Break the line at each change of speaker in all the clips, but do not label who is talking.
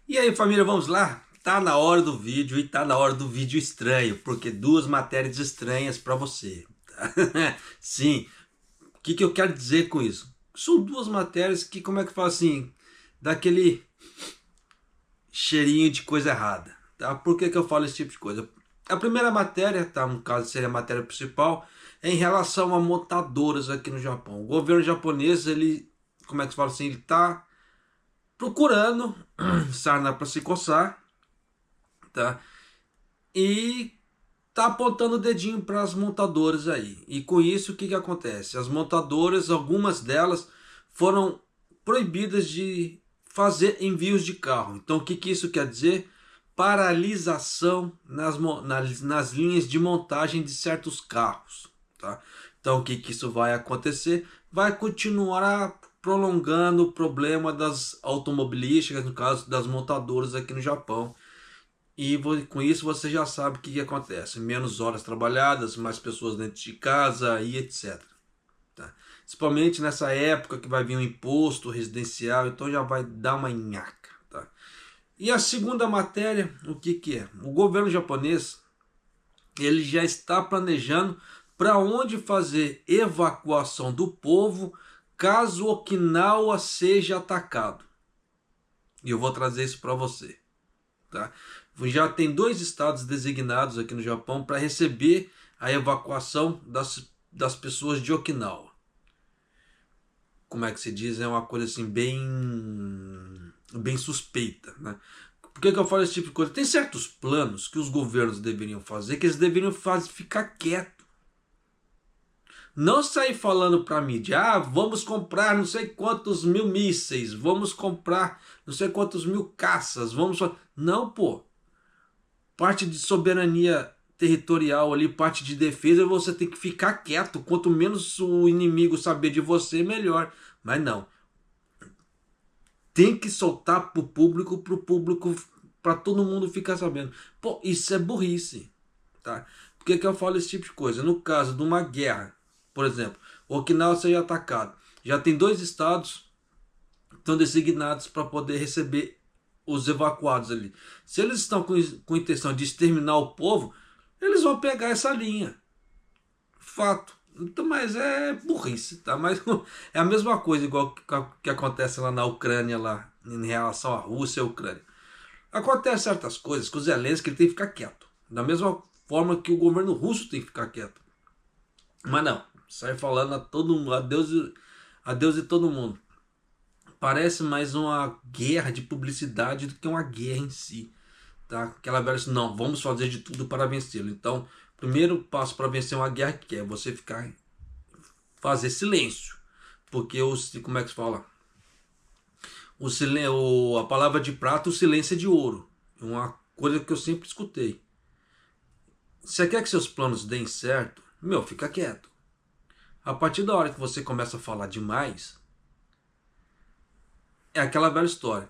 E aí, família, vamos lá? Tá na hora do vídeo e tá na hora do vídeo estranho, porque duas matérias estranhas para você. Tá? Sim, o que eu quero dizer com isso? São duas matérias que, como é que fala assim, daquele cheirinho de coisa errada, tá? Por que eu falo esse tipo de coisa? A primeira matéria, tá? No caso seria a matéria principal, é em relação a montadoras aqui no Japão. O governo japonês, ele, como é que fala assim, ele tá procurando sarna para se coçar, tá? E tá apontando o dedinho para as montadoras aí. E com isso, o que que acontece? As montadoras, algumas delas foram proibidas de fazer envios de carro. Então, o que que isso quer dizer? Paralisação nas linhas de montagem de certos carros, tá? Então, o que que isso vai acontecer? Vai continuar prolongando o problema das automobilísticas, no caso das montadoras aqui no Japão, e com isso você já sabe o que acontece. Menos horas trabalhadas, mais pessoas dentro de casa e etc. Tá? Principalmente nessa época que vai vir um imposto residencial, então já vai dar uma nhaca. Tá? E a segunda matéria, o que, que é? O governo japonês ele já está planejando para onde fazer evacuação do povo caso Okinawa seja atacado. E eu vou trazer isso para você. Tá? Já tem dois estados designados aqui no Japão para receber a evacuação das pessoas de Okinawa. Como é que se diz? É uma coisa assim bem suspeita, né? Por que eu falo esse tipo de coisa? Tem certos planos que os governos deveriam fazer, que eles deveriam ficar quietos. Não sair falando para a mídia, vamos comprar não sei quantos mil mísseis, vamos comprar não sei quantos mil caças, vamos... Não, pô. Parte de soberania territorial ali, parte de defesa, você tem que ficar quieto. Quanto menos o inimigo saber de você, melhor. Mas não. Tem que soltar pro público, para todo mundo ficar sabendo. Pô, isso é burrice, tá? Por que eu falo esse tipo de coisa? No caso de uma guerra, por exemplo, Okinawa seja atacado. Já tem dois estados que estão designados para poder receber os evacuados ali. Se eles estão com intenção de exterminar o povo, eles vão pegar essa linha. Fato. Então, mas é burrice, tá? Mas é a mesma coisa, igual que acontece lá na Ucrânia, lá, em relação à Rússia e à Ucrânia. Acontece certas coisas que o Zelensky ele tem que ficar quieto. Da mesma forma que o governo russo tem que ficar quieto. Mas não, sai falando a todo mundo, a Deus e todo mundo. Parece mais uma guerra de publicidade do que uma guerra em si. Tá? Aquela velha assim, não, vamos fazer de tudo para vencê-lo. Então, primeiro passo para vencer uma guerra que é você fazer silêncio. Porque como é que se fala? A palavra de prata, o silêncio é de ouro. É uma coisa que eu sempre escutei. Se você quer que seus planos deem certo, fica quieto. A partir da hora que você começa a falar demais, é aquela velha história.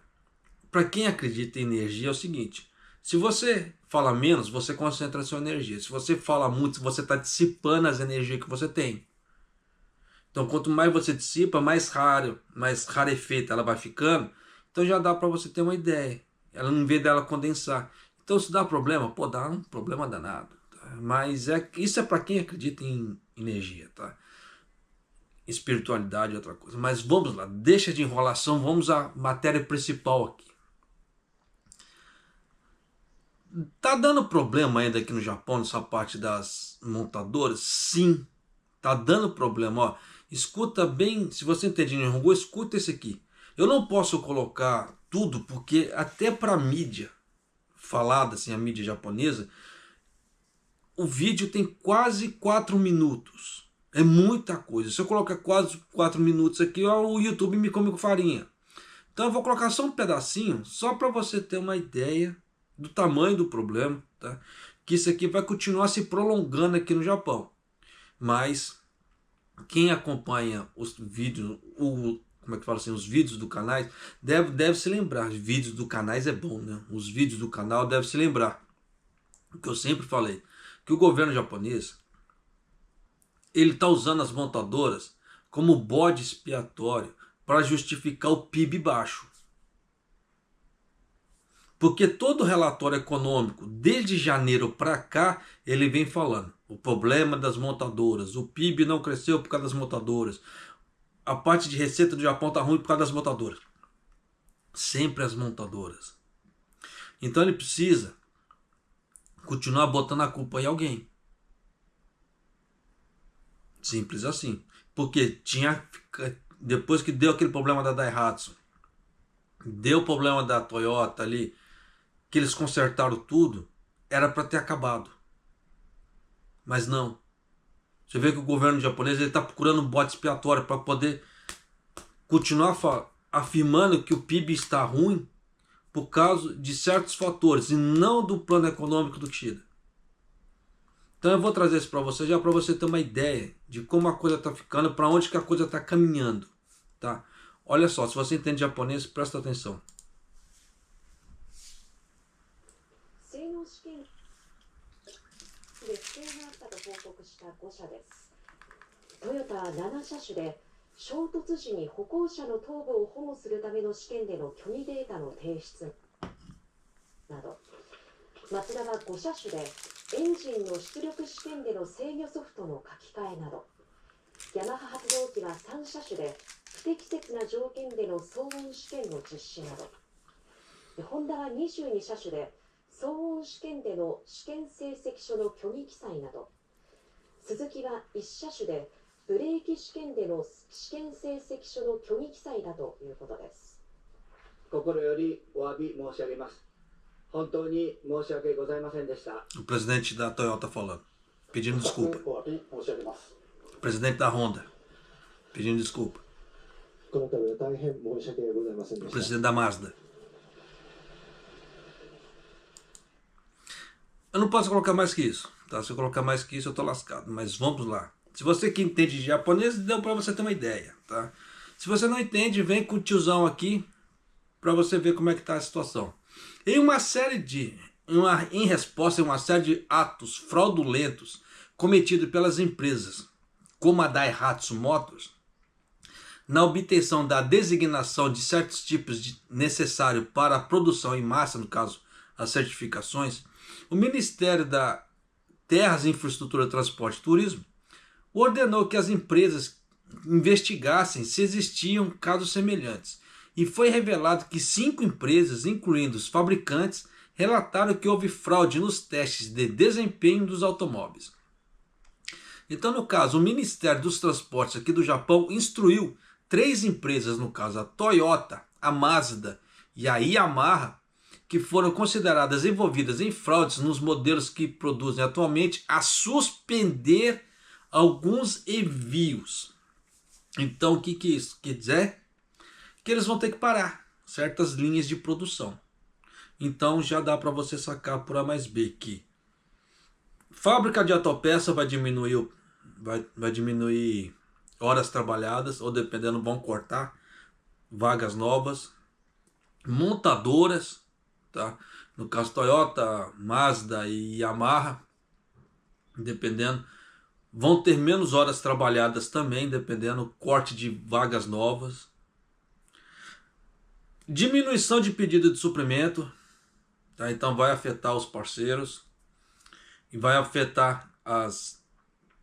Para quem acredita em energia é o seguinte: se você fala menos, você concentra a sua energia. Se você fala muito, você está dissipando as energias que você tem. Então, quanto mais você dissipa, mais rarefeita ela vai ficando. Então já dá para você ter uma ideia. Ela não vê dela condensar. Então, se dá problema, pô, dá um problema danado. Tá? Mas isso é para quem acredita em energia, tá? Espiritualidade é outra coisa. Mas vamos lá, deixa de enrolação, vamos à matéria principal aqui. Tá dando problema ainda aqui no Japão, nessa parte das montadoras? Sim, tá dando problema. Ó, escuta bem, se você entende em Hongo, escuta esse aqui. Eu não posso colocar tudo, porque até para mídia falada, assim, a mídia japonesa, o vídeo tem quase 4 minutos. É muita coisa. Se eu colocar quase 4 minutos aqui, ó, o YouTube me come com farinha. Então eu vou colocar só um pedacinho, só para você ter uma ideia do tamanho do problema, tá? Que isso aqui vai continuar se prolongando aqui no Japão. Mas quem acompanha os vídeos, como é que fala assim, os vídeos do canal, deve se lembrar. Os vídeos do canais é bom, né? Os vídeos do canal deve se lembrar. O que eu sempre falei, que o governo japonês ele está usando as montadoras como bode expiatório para justificar o PIB baixo. Porque todo relatório econômico, desde janeiro para cá, ele vem falando. O problema das montadoras, o PIB não cresceu por causa das montadoras, a parte de receita do Japão está ruim por causa das montadoras. Sempre as montadoras. Então ele precisa continuar botando a culpa em alguém. Simples assim. Porque depois que deu aquele problema da Daihatsu, deu o problema da Toyota ali, que eles consertaram tudo, era para ter acabado. Mas não. Você vê que o governo japonês está procurando um bote expiatório para poder continuar afirmando que o PIB está ruim por causa de certos fatores e não do plano econômico do Kishida. Então eu vou trazer isso para você já para você ter uma ideia de como a coisa está ficando, para onde que a coisa está caminhando, tá? Olha só, se você entende japonês, presta atenção.
で不正があったと報告した5社です。トヨタ7車種で衝突時に歩行者の頭部を保護するための試験での虚偽データの提出など、マツダは5車種でエンジンの出力試験での制御ソフトの書き換えなど、ヤマハ発動機は3車種で不適切な条件での騒音試験の実施など、ホンダは22車種で騒音試験での試験成績書の虚偽記載など、スズキは1車種でブレーキ試験での試験成績書の虚偽記載だということです。
心よりお詫び申し上げます。本当に申し訳ございませんでした。
O presidente da Toyota falando, pedindo desculpa.
お詫び申し上げます。
O presidente da Honda, pedindo desculpa.
この度は大変申し訳ございませんで
O
した。
presidente da Mazda. Eu não posso colocar mais que isso, tá? Se eu colocar mais que isso eu tô lascado, mas vamos lá. Se você que entende de japonês, deu para você ter uma ideia, tá? Se você não entende, vem com o tiozão aqui para você ver como é que tá a situação. Em resposta a uma série de atos fraudulentos cometidos pelas empresas, como a Daihatsu Motors, na obtenção da designação de certos tipos necessário para a produção em massa, no caso, as certificações, o Ministério da Terras, Infraestrutura, Transporte e Turismo ordenou que as empresas investigassem se existiam casos semelhantes. E foi revelado que 5 empresas, incluindo os fabricantes, relataram que houve fraude nos testes de desempenho dos automóveis. Então, no caso, o Ministério dos Transportes aqui do Japão instruiu 3 empresas, no caso a Toyota, a Mazda e a Yamaha, que foram consideradas envolvidas em fraudes nos modelos que produzem atualmente, a suspender alguns envios. Então, o que isso quer dizer? Que eles vão ter que parar certas linhas de produção. Então, já dá para você sacar por A mais B que fábrica de autopeça vai diminuir horas trabalhadas, ou dependendo, vão cortar vagas novas. Montadoras, tá? No caso Toyota, Mazda e Yamaha, dependendo, vão ter menos horas trabalhadas também, dependendo, corte de vagas novas. Diminuição de pedido de suprimento, tá? Então vai afetar os parceiros e vai afetar as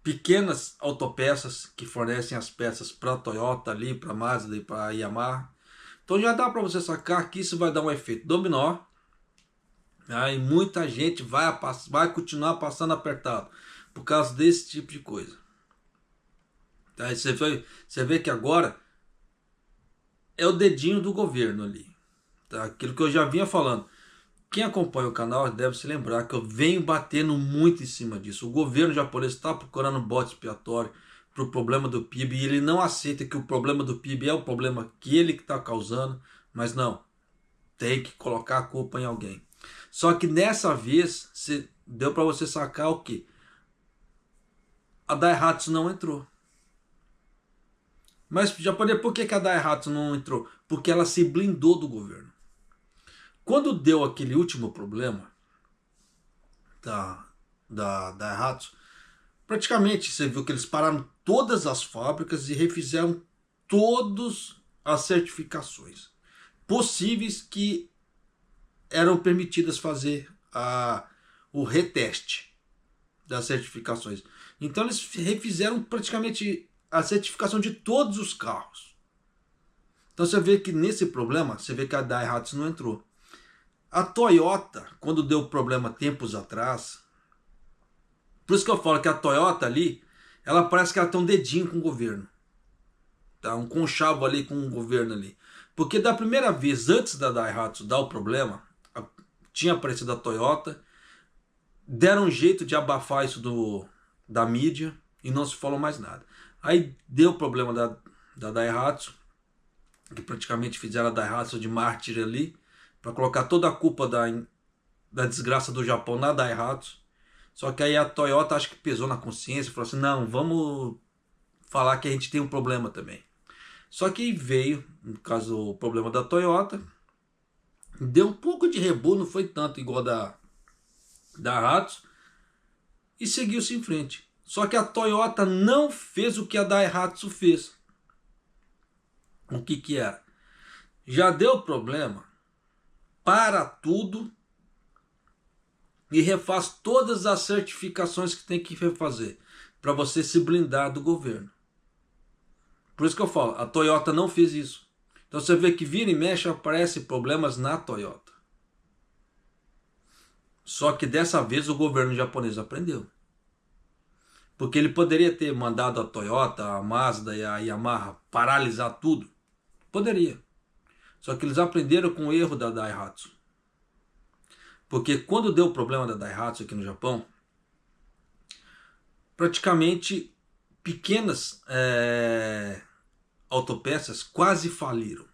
pequenas autopeças que fornecem as peças para a Toyota ali, para a Mazda e para a Yamaha. Então já dá para você sacar que isso vai dar um efeito dominó, tá? E muita gente vai continuar passando apertado por causa desse tipo de coisa. Tá? E você vê que agora é o dedinho do governo ali, tá? Aquilo que eu já vinha falando. Quem acompanha o canal deve se lembrar que eu venho batendo muito em cima disso. O governo japonês está procurando um bote expiatório para o problema do PIB e ele não aceita que o problema do PIB é o problema que ele está causando, mas não, tem que colocar a culpa em alguém. Só que nessa vez deu para você sacar o que? A Daihatsu não entrou. Mas japonês, por que a Daihatsu não entrou? Porque ela se blindou do governo. Quando deu aquele último problema da Daihatsu, praticamente você viu que eles pararam todas as fábricas e refizeram todas as certificações possíveis que eram permitidas fazer o reteste das certificações. Então eles refizeram praticamente a certificação de todos os carros. Então você vê que nesse problema, você vê que a Daihatsu não entrou. A Toyota, quando deu problema tempos atrás, por isso que eu falo que a Toyota ali, ela parece que ela tem um dedinho com o governo. Tá? Um conchavo ali com o governo ali. Porque da primeira vez, antes da Daihatsu dar o problema, tinha aparecido a Toyota, deram um jeito de abafar isso da mídia e não se falou mais nada. Aí deu o problema da Daihatsu, que praticamente fizeram a Daihatsu de mártir ali, para colocar toda a culpa da desgraça do Japão na Daihatsu. Só que aí a Toyota acho que pesou na consciência e falou assim, não, vamos falar que a gente tem um problema também. Só que veio, no caso, o problema da Toyota, deu um pouco de rebu, não foi tanto igual da Daihatsu, e seguiu-se em frente. Só que a Toyota não fez o que a Daihatsu fez. O que era? Já deu problema, para tudo e refaz todas as certificações que tem que refazer para você se blindar do governo. Por isso que eu falo, a Toyota não fez isso. Então você vê que vira e mexe aparecem problemas na Toyota. Só que dessa vez o governo japonês aprendeu. Porque ele poderia ter mandado a Toyota, a Mazda e a Yamaha paralisar tudo. Poderia. Só que eles aprenderam com o erro da Daihatsu. Porque quando deu o problema da Daihatsu aqui no Japão, praticamente pequenas autopeças quase faliram.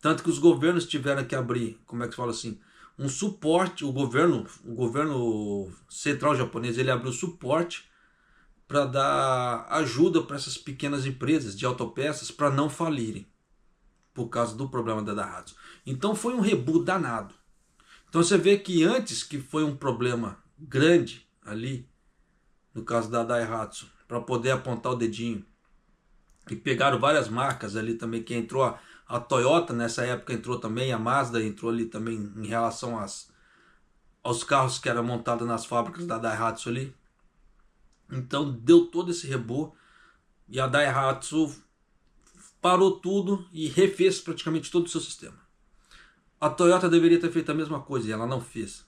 Tanto que os governos tiveram que abrir, como é que se fala assim, um suporte. O governo central japonês, ele abriu suporte para dar ajuda para essas pequenas empresas de autopeças para não falirem por causa do problema da Daihatsu. Então foi um rebu danado. Então você vê que antes que foi um problema grande ali, no caso da Daihatsu, para poder apontar o dedinho, e pegaram várias marcas ali também, que entrou a Toyota nessa época, entrou também, a Mazda entrou ali também em relação aos carros que eram montados nas fábricas da Daihatsu ali. Então deu todo esse rebu e a Daihatsu parou tudo e refez praticamente todo o seu sistema. A Toyota deveria ter feito a mesma coisa e ela não fez.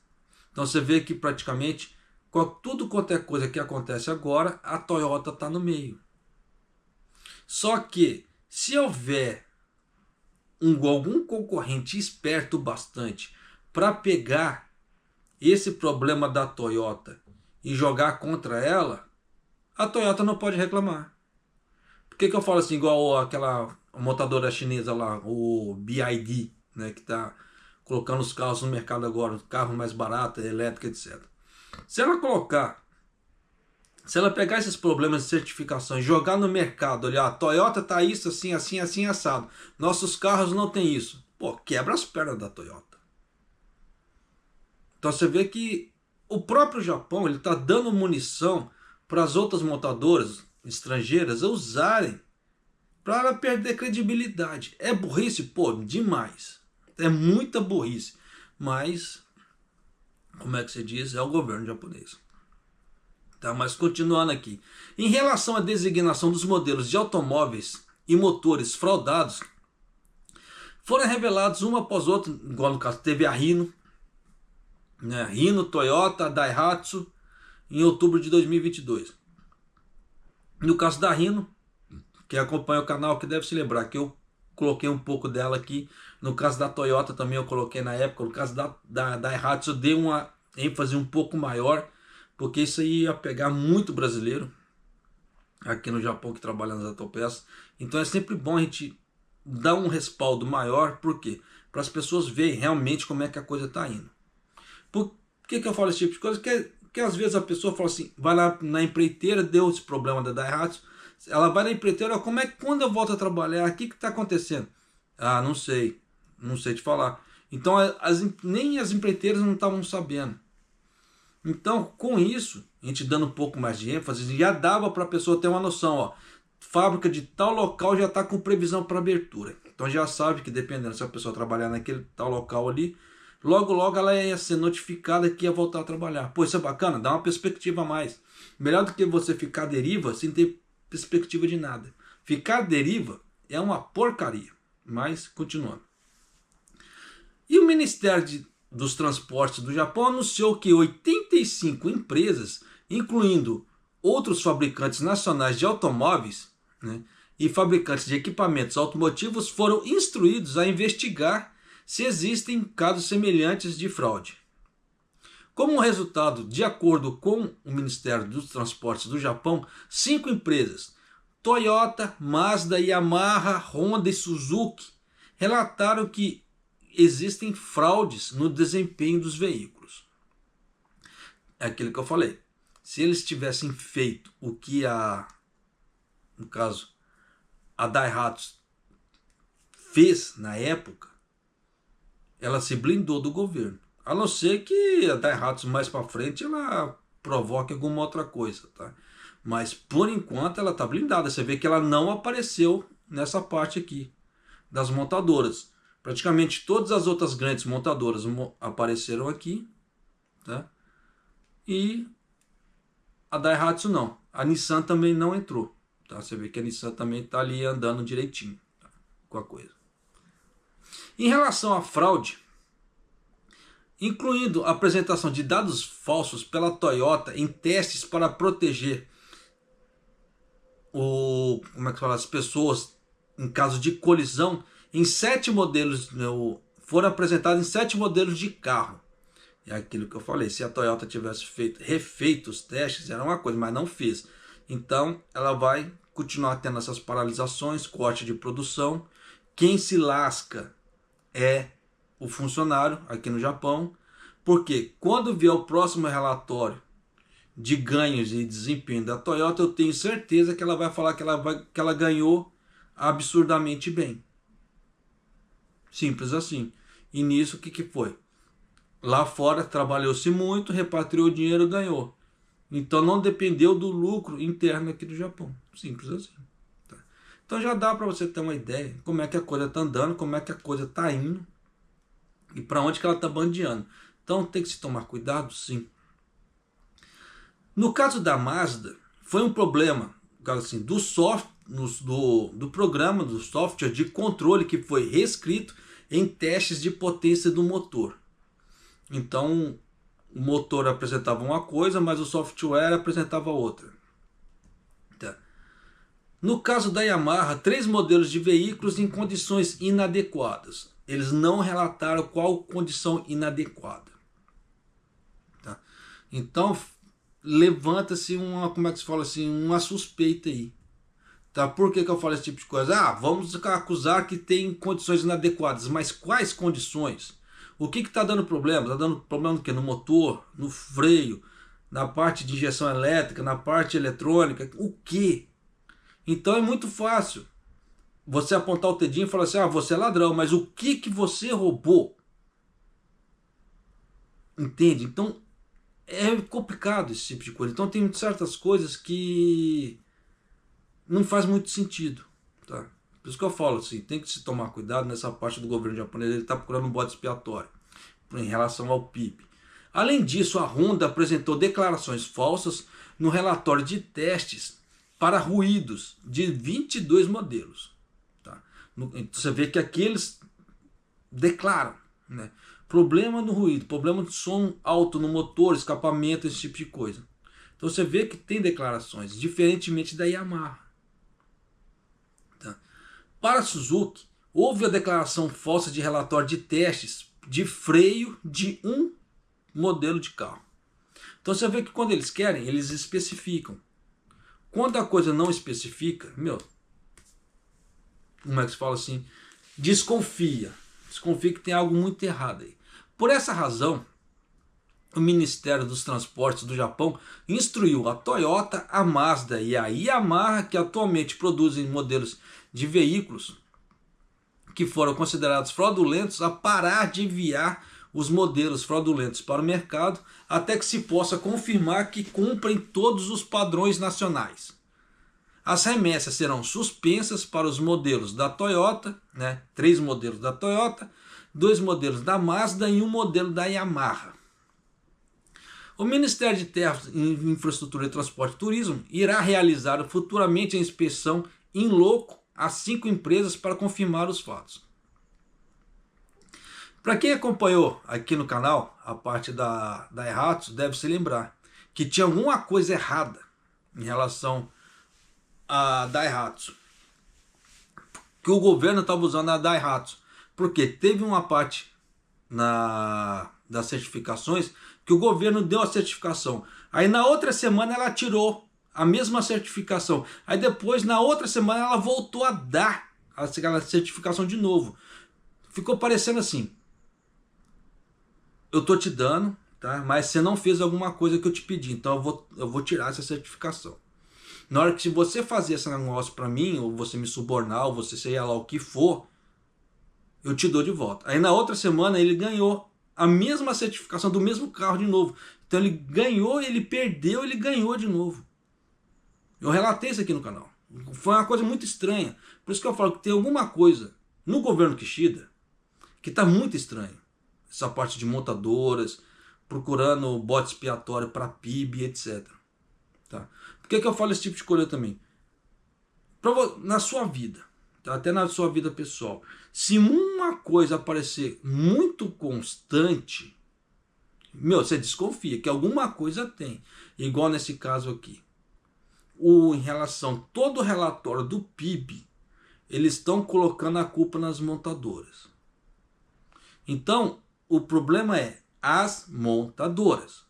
Então você vê que praticamente tudo quanto é coisa que acontece agora, a Toyota está no meio. Só que se houver algum concorrente esperto bastante para pegar esse problema da Toyota e jogar contra ela, a Toyota não pode reclamar. Por que eu falo assim, igual aquela montadora chinesa lá, o BYD, né, que está colocando os carros no mercado agora, carro mais barato, elétrico, etc. Se ela pegar esses problemas de certificação e jogar no mercado, olha, a Toyota tá isso, assim, assim, assim, assado. Nossos carros não tem isso. Pô, quebra as pernas da Toyota. Então você vê que o próprio Japão, ele tá dando munição para as outras montadoras estrangeiras usarem para ela perder credibilidade. É burrice? Pô, demais. É muita burrice. Mas, como é que se diz? É o governo japonês. Tá, mas continuando aqui. Em relação à designação dos modelos de automóveis e motores fraudados, foram revelados uma após outra, igual no caso teve a Hino, né? Hino, Toyota, Daihatsu, em outubro de 2022. No caso da Hino, quem acompanha o canal que deve se lembrar que eu coloquei um pouco dela aqui. No caso da Toyota também eu coloquei na época. No caso da Daihatsu eu dei uma ênfase um pouco maior, porque isso aí ia pegar muito brasileiro aqui no Japão que trabalha nas autopeças. Então é sempre bom a gente dar um respaldo maior. Por quê? Para as pessoas verem realmente como é que a coisa está indo. Por que eu falo esse tipo de coisa? Porque às vezes a pessoa fala assim, vai lá na empreiteira, deu esse problema da Daihatsu, ela vai na empreiteira, como é que quando eu volto a trabalhar, o que está acontecendo? Ah, não sei te falar. Então nem as empreiteiras não estavam sabendo. Então, com isso, a gente dando um pouco mais de ênfase, já dava para a pessoa ter uma noção, ó, fábrica de tal local já está com previsão para abertura. Então já sabe que dependendo se a pessoa trabalhar naquele tal local ali, logo logo ela ia ser notificada que ia voltar a trabalhar. Pô, isso é bacana, dá uma perspectiva a mais. Melhor do que você ficar à deriva sem ter perspectiva de nada. Ficar à deriva é uma porcaria. Mas, continuando. E o Ministério dos Transportes do Japão anunciou que 85 empresas, incluindo outros fabricantes nacionais de automóveis, né, e fabricantes de equipamentos automotivos, foram instruídos a investigar se existem casos semelhantes de fraude. Como resultado, de acordo com o Ministério dos Transportes do Japão, 5 empresas, Toyota, Mazda, Yamaha, Honda e Suzuki, relataram que existem fraudes no desempenho dos veículos. É aquilo que eu falei. Se eles tivessem feito o que no caso, a Daihatsu fez na época, ela se blindou do governo. A não ser que a Daihatsu mais para frente ela provoque alguma outra coisa, tá? Mas por enquanto ela está blindada. Você vê que ela não apareceu nessa parte aqui das montadoras. Praticamente todas as outras grandes montadoras apareceram aqui, tá? E a Daihatsu não. A Nissan também não entrou, tá? Você vê que a Nissan também está ali andando direitinho, tá? Com a coisa. Em relação à fraude, incluindo a apresentação de dados falsos pela Toyota em testes para proteger as pessoas em caso de colisão, em 7 modelos, foram apresentados em 7 modelos de carro. É aquilo que eu falei, se a Toyota tivesse refeito os testes, era uma coisa, mas não fez. Então ela vai continuar tendo essas paralisações, corte de produção. Quem se lasca é o funcionário aqui no Japão, porque quando vier o próximo relatório de ganhos e desempenho da Toyota, eu tenho certeza que ela vai falar que ela ganhou absurdamente bem. Simples assim. E nisso o que foi? Lá fora trabalhou-se muito, repatriou o dinheiro e ganhou. Então não dependeu do lucro interno aqui do Japão. Simples assim. Tá? Então já dá para você ter uma ideia como é que a coisa está andando, como é que a coisa está indo e para onde que ela está bandeando. Então tem que se tomar cuidado, sim. No caso da Mazda, foi um problema assim, do programa, do software de controle que foi reescrito em testes de potência do motor. Então, o motor apresentava uma coisa, mas o software apresentava outra. Tá. No caso da Yamaha, 3 modelos de veículos em condições inadequadas. Eles não relataram qual condição inadequada. Tá. Então, levanta-se uma suspeita aí. Tá? Por que eu falo esse tipo de coisa? Vamos acusar que tem condições inadequadas. Mas quais condições? O que está dando problema? Está dando problema no quê? No motor, no freio, na parte de injeção elétrica, na parte eletrônica. O quê? Então é muito fácil você apontar o dedinho e falar assim, você é ladrão, mas o que você roubou? Entende? Então é complicado esse tipo de coisa. Então tem certas coisas que não faz muito sentido, tá? Por isso que eu falo assim, tem que se tomar cuidado nessa parte do governo japonês, ele está procurando um bode expiatório em relação ao PIB. Além disso, a Honda apresentou declarações falsas no relatório de testes para ruídos de 22 modelos. Tá? Você vê que aqui eles declaram, né? Problema no ruído, problema de som alto no motor, escapamento, esse tipo de coisa. Então você vê que tem declarações, diferentemente da Yamaha. Tá? Para a Suzuki, houve a declaração falsa de relatório de testes de freio de um modelo de carro. Então você vê que quando eles querem, eles especificam. Quando a coisa não especifica, como é que se fala assim? Desconfia que tem algo muito errado aí. Por essa razão, o Ministério dos Transportes do Japão instruiu a Toyota, a Mazda e a Yamaha, que atualmente produzem modelos de veículos que foram considerados fraudulentos, a parar de enviar os modelos fraudulentos para o mercado até que se possa confirmar que cumprem todos os padrões nacionais. As remessas serão suspensas para os modelos da Toyota, 3 modelos da Toyota, 2 modelos da Mazda e um modelo da Yamaha. O Ministério de Terras, Infraestrutura e Transporte e Turismo irá realizar futuramente a inspeção em loco a 5 empresas para confirmar os fatos. Para quem acompanhou aqui no canal a parte da Daihatsu, deve se lembrar que tinha alguma coisa errada em relação a Daihatsu, que o governo estava usando a Daihatsu, porque teve uma parte das certificações que o governo deu a certificação, aí na outra semana ela tirou a mesma certificação, aí depois na outra semana ela voltou a dar aquela certificação de novo. Ficou parecendo assim: eu tô te dando, tá? Mas você não fez alguma coisa que eu te pedi, então eu vou tirar essa certificação. Na hora que se você fazer esse negócio para mim, ou você me subornar, ou você sei lá o que for, eu te dou de volta. Aí na outra semana ele ganhou a mesma certificação do mesmo carro de novo. Então ele ganhou, ele perdeu, ele ganhou de novo. Eu relatei isso aqui no canal. Foi uma coisa muito estranha. Por isso que eu falo que tem alguma coisa no governo Kishida que está muito estranho. Essa parte de montadoras, procurando bode expiatório para PIB, etc. Tá? Por que eu falo esse tipo de coisa também? Na sua vida, tá? Até na sua vida pessoal, se uma coisa aparecer muito constante, você desconfia que alguma coisa tem. Igual nesse caso aqui. Em relação a todo o relatório do PIB, eles estão colocando a culpa nas montadoras. Então, o problema é as montadoras.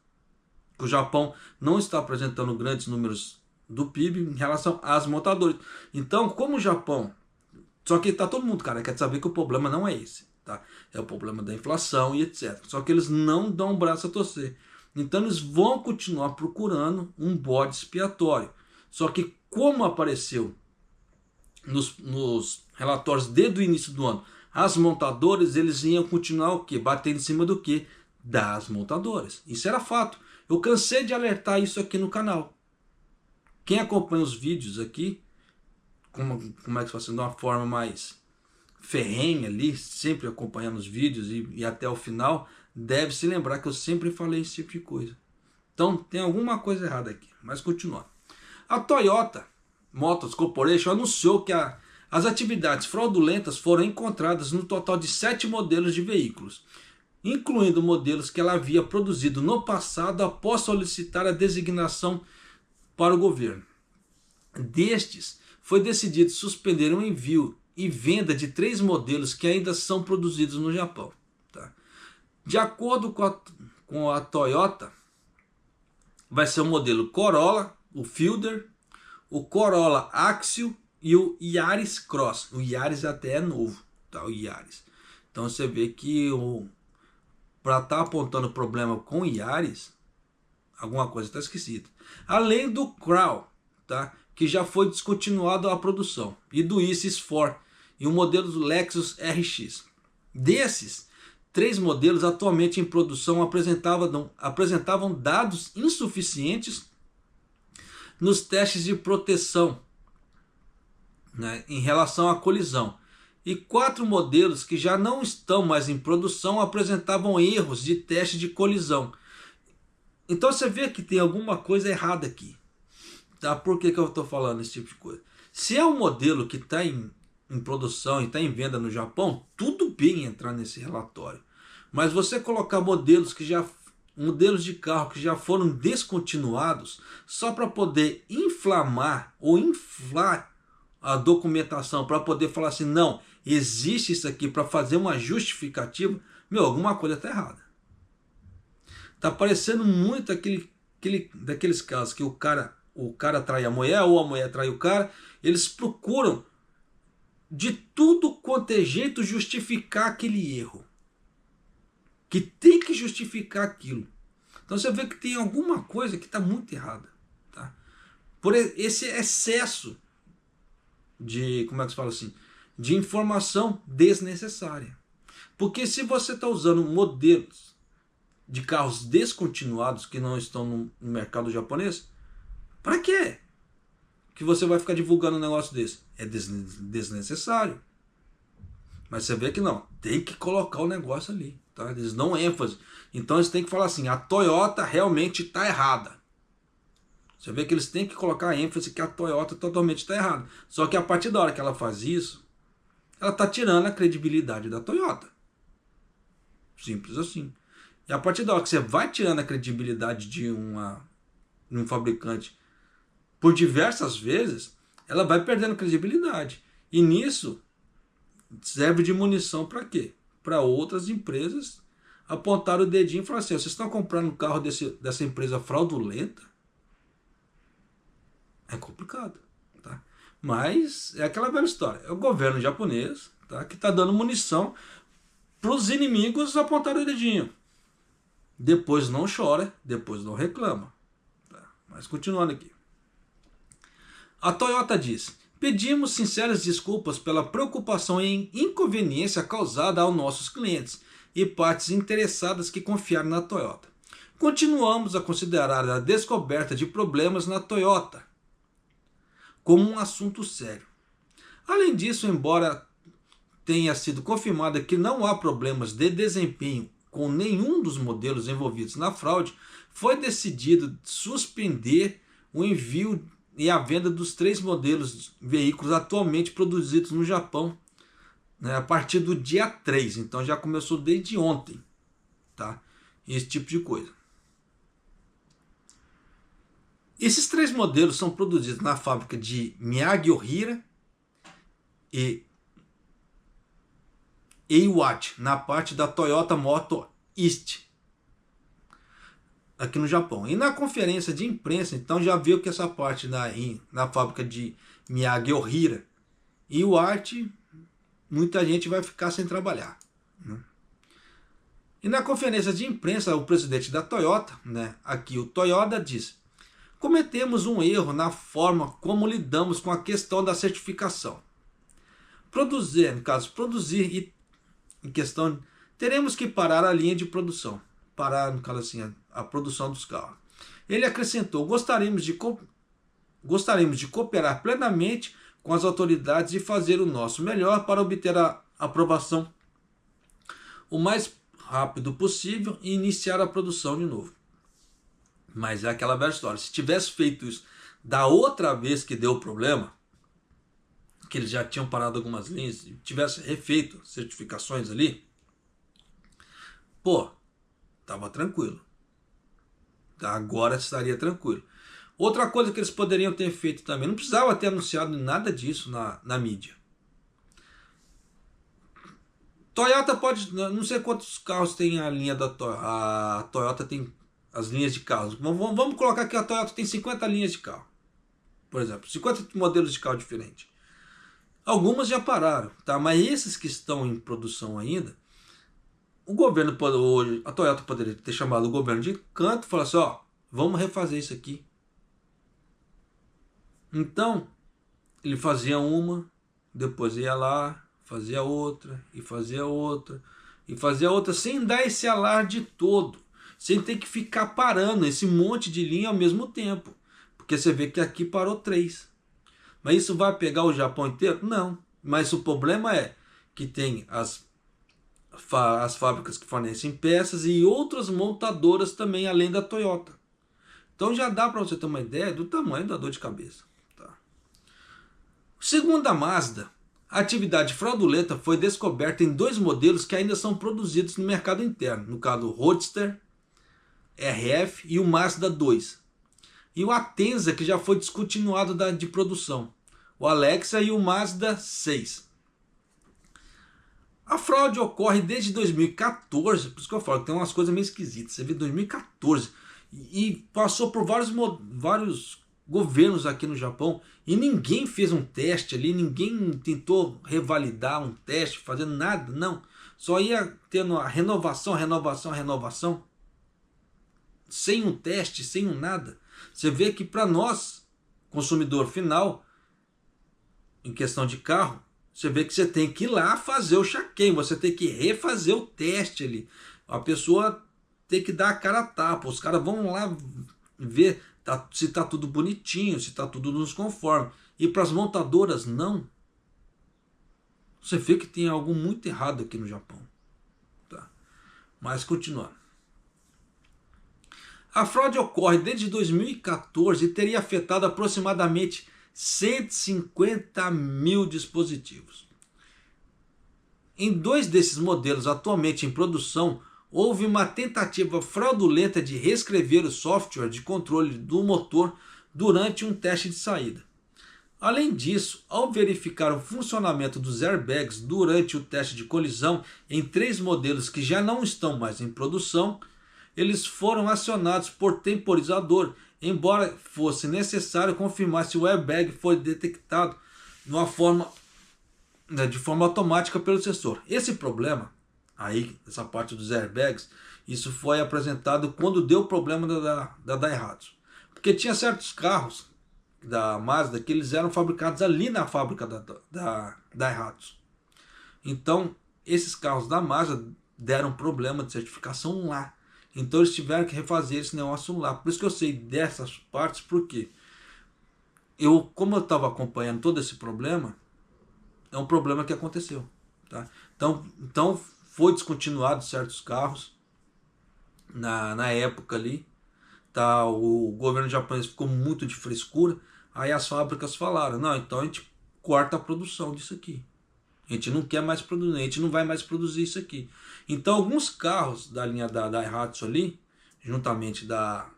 O Japão não está apresentando grandes números do PIB em relação às montadoras. Então, como o Japão... Só que tá todo mundo, cara, quer saber que o problema não é esse. Tá? É o problema da inflação e etc. Só que eles não dão o braço a torcer. Então, eles vão continuar procurando um bode expiatório. Só que como apareceu nos relatórios desde o início do ano, as montadoras, eles iam continuar o quê? Batendo em cima do quê? Das montadoras. Isso era fato. Eu cansei de alertar isso aqui no canal. Quem acompanha os vídeos aqui, como é que faz de uma forma mais ferrenha ali, sempre acompanhando os vídeos e até o final, deve se lembrar que eu sempre falei esse tipo de coisa. Então tem alguma coisa errada aqui. Mas continuando. A Toyota Motors Corporation anunciou que as atividades fraudulentas foram encontradas no total de 7 modelos de veículos, incluindo modelos que ela havia produzido no passado após solicitar a designação para o governo. Destes, foi decidido suspender o envio e venda de 3 modelos que ainda são produzidos no Japão. Tá? De acordo com a Toyota, vai ser o modelo Corolla, o Fielder, o Corolla Axio e o Yaris Cross. O Yaris até é novo, tá? O Yaris. Então você vê que para estar apontando problema com o Yaris, alguma coisa está esquisita. Além do Crown, tá? Que já foi descontinuado a produção, e do Isis 4 e o modelo do Lexus RX. Desses 3 modelos atualmente em produção apresentavam dados insuficientes nos testes de proteção, né, em relação à colisão. E 4 modelos que já não estão mais em produção apresentavam erros de teste de colisão. Então você vê que tem alguma coisa errada aqui. Tá? Por que eu estou falando esse tipo de coisa? Se é um modelo que está em produção e está em venda no Japão, tudo bem entrar nesse relatório. Mas você colocar modelos de carro que já foram descontinuados só para poder inflar a documentação, para poder falar assim, não, existe isso aqui para fazer uma justificativa, alguma coisa está errada. Tá parecendo muito daqueles casos que o cara trai a mulher ou a mulher trai o cara, eles procuram de tudo quanto é jeito justificar aquele erro. Que tem que justificar aquilo. Então você vê que tem alguma coisa que está muito errada. Tá? Por esse excesso de, de informação desnecessária. Porque se você está usando modelos de carros descontinuados que não estão no mercado japonês, para quê que você vai ficar divulgando um negócio desse? É desnecessário. Mas você vê que não, tem que colocar o negócio ali, tá? Eles dão ênfase. Então eles têm que falar assim, a Toyota realmente está errada. Você vê que eles têm que colocar ênfase que a Toyota totalmente está errada. Só que a partir da hora que ela faz isso, ela está tirando a credibilidade da Toyota. Simples assim. E a partir da hora que você vai tirando a credibilidade de um fabricante por diversas vezes, ela vai perdendo credibilidade. E nisso serve de munição para quê? Para outras empresas apontar o dedinho e falar assim, vocês estão comprando um carro dessa empresa fraudulenta? É complicado, tá? Mas é aquela velha história. É o governo japonês, tá, que está dando munição para os inimigos apontar o dedinho. Depois não chora, depois não reclama. Tá? Mas continuando aqui. A Toyota diz: pedimos sinceras desculpas pela preocupação e inconveniência causada aos nossos clientes e partes interessadas que confiaram na Toyota. Continuamos a considerar a descoberta de problemas na Toyota como um assunto sério. Além disso, embora tenha sido confirmado que não há problemas de desempenho com nenhum dos modelos envolvidos na fraude, foi decidido suspender o envio e a venda dos 3 modelos de veículos atualmente produzidos no Japão, né, a partir do dia 3. Então já começou desde ontem, tá? Esse tipo de coisa. Esses 3 modelos são produzidos na fábrica de Miyagi-Ohira e Iwate, na parte da Toyota Motor East, aqui no Japão. E na conferência de imprensa, então já viu que essa parte na fábrica de Miyagi-Ohira e Iwate, muita gente vai ficar sem trabalhar, né? E na conferência de imprensa, o presidente da Toyota, né, aqui o Toyoda, diz: cometemos um erro na forma como lidamos com a questão da certificação. Produzir e em questão, teremos que parar a linha de produção. Parar, no caso assim, a produção dos carros. Ele acrescentou: gostaríamos de cooperar plenamente com as autoridades e fazer o nosso melhor para obter a aprovação o mais rápido possível e iniciar a produção de novo. Mas é aquela velha história. Se tivesse feito isso da outra vez que deu problema, que eles já tinham parado algumas linhas, e tivesse refeito certificações ali, pô, tava tranquilo. Agora estaria tranquilo. Outra coisa que eles poderiam ter feito também, não precisava ter anunciado nada disso na mídia. Toyota pode, não sei quantos carros tem a linha da Toyota. A Toyota tem as linhas de carros. Vamos colocar que a Toyota tem 50 linhas de carro, por exemplo, 50 modelos de carro diferentes. Algumas já pararam, tá? Mas esses que estão em produção ainda, o governo hoje, a Toyota poderia ter chamado o governo de canto e falar assim: ó, vamos refazer isso aqui. Então, ele fazia uma, depois ia lá, fazia outra, e fazia outra, e fazia outra, sem dar esse alarde todo, sem ter que ficar parando esse monte de linha ao mesmo tempo. Porque você vê que aqui parou 3. Mas isso vai pegar o Japão inteiro? Não. Mas o problema é que tem as fábricas que fornecem peças e outras montadoras também, além da Toyota. Então já dá para você ter uma ideia do tamanho da dor de cabeça. Tá? Segundo a Mazda, a atividade fraudulenta foi descoberta em 2 modelos que ainda são produzidos no mercado interno. No caso, o Roadster RF e o Mazda 2. E o Atenza, que já foi descontinuado de produção. O Alexa e o Mazda 6. A fraude ocorre desde 2014, por isso que eu falo que tem umas coisas meio esquisitas. Você vê 2014 e passou por vários governos aqui no Japão e ninguém fez um teste ali, ninguém tentou revalidar um teste, fazendo nada, não. Só ia tendo a renovação, sem um teste, sem um nada. Você vê que para nós, consumidor final, em questão de carro, você vê que você tem que ir lá fazer o check-in, você tem que refazer o teste ali. A pessoa tem que dar a cara a tapa, os caras vão lá ver se está tudo bonitinho, se está tudo nos conforme. E para as montadoras, não. Você vê que tem algo muito errado aqui no Japão. Tá? Mas continuando. A fraude ocorre desde 2014 e teria afetado aproximadamente 150 mil dispositivos. Em 2 desses modelos atualmente em produção, houve uma tentativa fraudulenta de reescrever o software de controle do motor durante um teste de saída. Além disso, ao verificar o funcionamento dos airbags durante o teste de colisão em 3 modelos que já não estão mais em produção, eles foram acionados por temporizador, embora fosse necessário confirmar se o airbag foi detectado de forma automática pelo sensor. Esse problema, aí, essa parte dos airbags, isso foi apresentado quando deu problema da Daihatsu. Porque tinha certos carros da Mazda que eles eram fabricados ali na fábrica da Daihatsu. Então, esses carros da Mazda deram problema de certificação lá. Então eles tiveram que refazer esse negócio lá. Por isso que eu sei dessas partes, porque como eu estava acompanhando todo esse problema, é um problema que aconteceu. Tá? Então foi descontinuado certos carros na época ali. Tá? O governo japonês ficou muito de frescura. Aí as fábricas falaram, não, então a gente corta a produção disso aqui. A gente não quer mais produzir, a gente não vai mais produzir isso aqui. Então alguns carros da linha da Daihatsu ali, juntamente da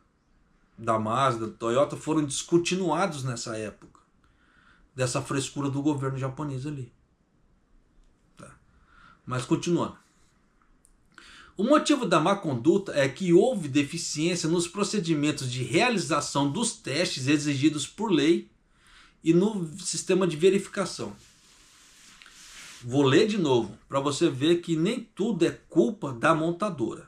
Mazda, da Toyota, foram descontinuados nessa época. Dessa frescura do governo japonês ali. Tá. Mas continuando. O motivo da má conduta é que houve deficiência nos procedimentos de realização dos testes exigidos por lei e no sistema de verificação. Vou ler de novo, para você ver que nem tudo é culpa da montadora.